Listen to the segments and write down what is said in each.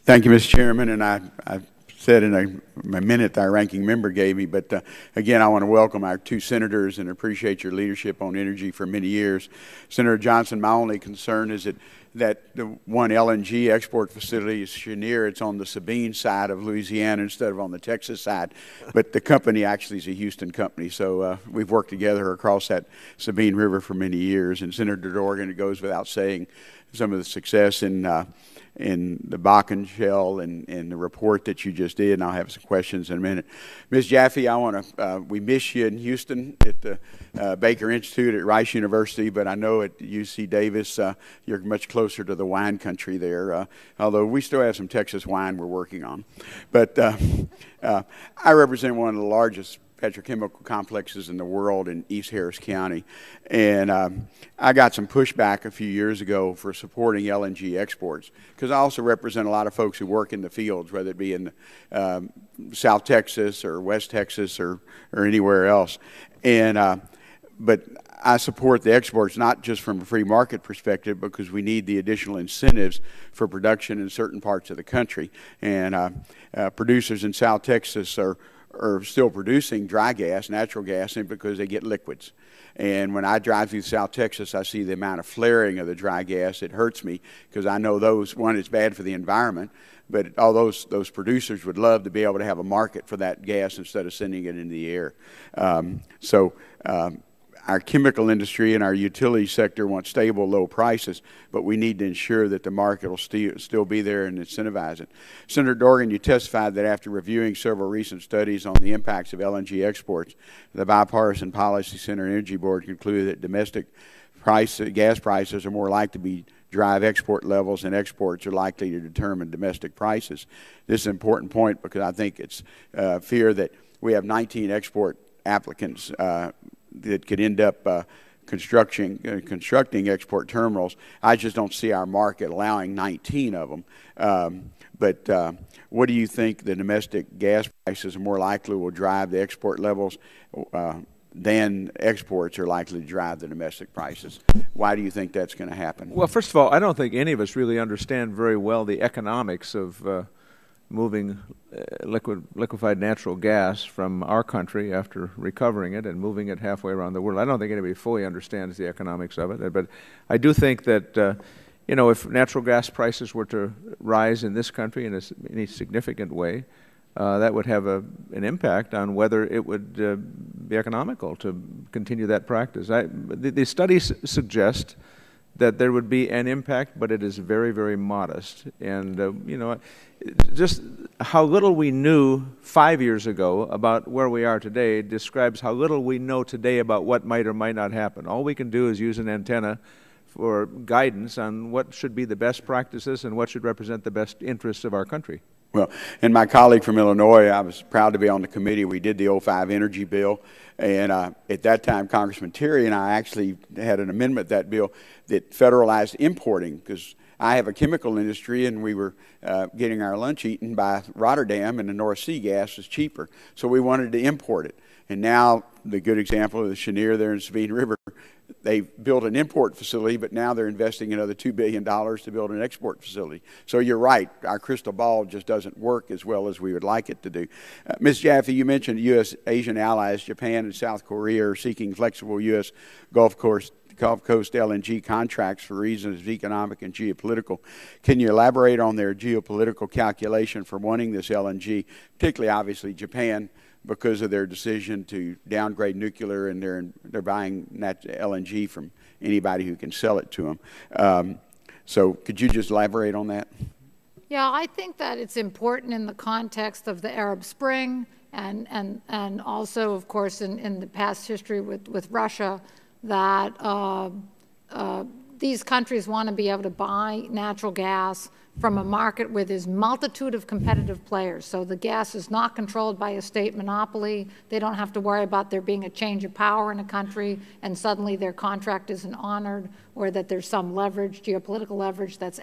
Thank you, Mr. Chairman, and I said in a minute that our ranking member gave me, but again, I want to welcome our two senators and appreciate your leadership on energy for many years. Senator Johnson, my only concern is that the one LNG export facility is Cheniere. It's on the Sabine side of Louisiana instead of on the Texas side, but the company actually is a Houston company, so we've worked together across that Sabine River for many years. And Senator Dorgan, it goes without saying, some of the success in the Bakken Shell and the report that you just did, and I'll have some questions in a minute. Ms. Jaffe, we miss you in Houston at the Baker Institute at Rice University, but I know at UC Davis you're much closer to the wine country there, although we still have some Texas wine we're working on. But I represent one of the largest petrochemical complexes in the world in East Harris County. And I got some pushback a few years ago for supporting LNG exports, because I also represent a lot of folks who work in the fields, whether it be in South Texas or West Texas or anywhere else. And but I support the exports not just from a free market perspective, because we need the additional incentives for production in certain parts of the country. And producers in South Texas are still producing dry gas, natural gas, because they get liquids. And when I drive through South Texas, I see the amount of flaring of the dry gas. It hurts me, because I know one, it's bad for the environment, but all those producers would love to be able to have a market for that gas instead of sending it into the air. Our chemical industry and our utility sector want stable, low prices, but we need to ensure that the market will still be there and incentivize it. Senator Dorgan, you testified that after reviewing several recent studies on the impacts of LNG exports, the Bipartisan Policy Center Energy Board concluded that domestic gas prices are more likely to drive export levels, and exports are likely to determine domestic prices. This is an important point, because I think it's fear that we have 19 export applicants that could end up constructing export terminals. I just don't see our market allowing 19 of them. But what do you think the domestic gas prices are more likely will drive the export levels than exports are likely to drive the domestic prices? Why do you think that's going to happen? Well, first of all, I don't think any of us really understand very well the economics of moving liquefied natural gas from our country after recovering it and moving it halfway around the world. I don't think anybody fully understands the economics of it, but I do think that if natural gas prices were to rise in this country in any significant way, that would have an impact on whether it would be economical to continue that practice. The studies suggest that there would be an impact, but it is very, very modest. And just how little we knew 5 years ago about where we are today describes how little we know today about what might or might not happen. All we can do is use an antenna for guidance on what should be the best practices and what should represent the best interests of our country. Well, and my colleague from Illinois, I was proud to be on the committee. We did the 05 energy bill, and at that time, Congressman Terry and I actually had an amendment to that bill that federalized importing, because I have a chemical industry, and we were getting our lunch eaten by Rotterdam, and the North Sea gas was cheaper. So we wanted to import it. And now the good example of the Cheniere there in Sabine River, they built an import facility, but now they're investing another $2 billion to build an export facility. So you're right, our crystal ball just doesn't work as well as we would like it to do. Ms. Jaffe, you mentioned U.S. Asian allies, Japan and South Korea, are seeking flexible U.S. Gulf Coast LNG contracts for reasons of economic and geopolitical. Can you elaborate on their geopolitical calculation for wanting this LNG, particularly obviously Japan, because of their decision to downgrade nuclear, and they're buying LNG from anybody who can sell it to them. So could you just elaborate on that? Yeah, I think that it's important in the context of the Arab Spring and also, of course, in the past history with Russia, that these countries want to be able to buy natural gas from a market where there's multitude of competitive players. So the gas is not controlled by a state monopoly. They don't have to worry about there being a change of power in a country and suddenly their contract isn't honored, or that there's some leverage, geopolitical leverage, that's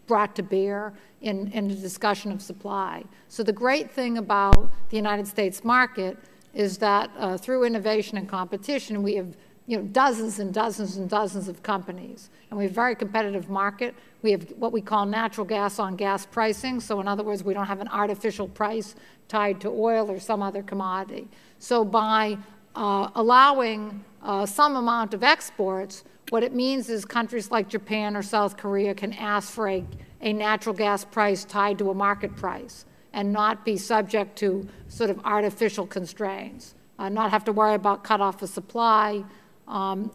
brought to bear in the discussion of supply. So the great thing about the United States market is that through innovation and competition, we have dozens and dozens and dozens of companies. And we have a very competitive market. We have what we call natural gas on gas pricing. So in other words, we don't have an artificial price tied to oil or some other commodity. So by allowing some amount of exports, what it means is countries like Japan or South Korea can ask for a natural gas price tied to a market price and not be subject to sort of artificial constraints, not have to worry about cutoff of supply.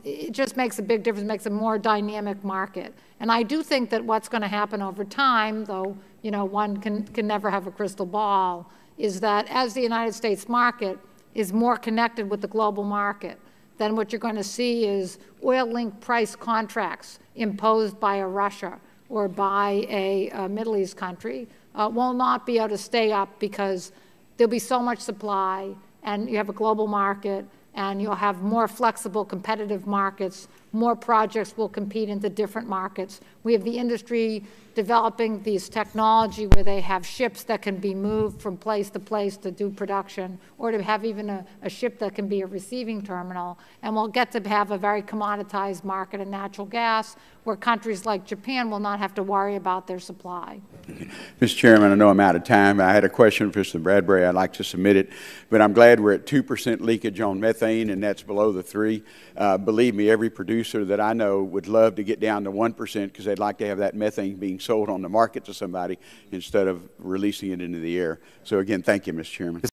It just makes a big difference, makes a more dynamic market. And I do think that what's going to happen over time, though one can never have a crystal ball, is that as the United States market is more connected with the global market, then what you're going to see is oil-linked price contracts imposed by a Russia or by a Middle East country will not be able to stay up because there'll be so much supply and you have a global market and you'll have more flexible competitive markets. More projects will compete into different markets. We have the industry developing these technology where they have ships that can be moved from place to place to do production, or to have even a ship that can be a receiving terminal. And we'll get to have a very commoditized market in natural gas where countries like Japan will not have to worry about their supply. Mr. Chairman, I know I'm out of time. I had a question for Mr. Bradbury. I'd like to submit it, but I'm glad we're at 2% leakage on methane, and that's below the 3. Believe me, every producer that I know would love to get down to 1% because they'd like to have that methane being sold on the market to somebody instead of releasing it into the air. So again, thank you, Mr. Chairman.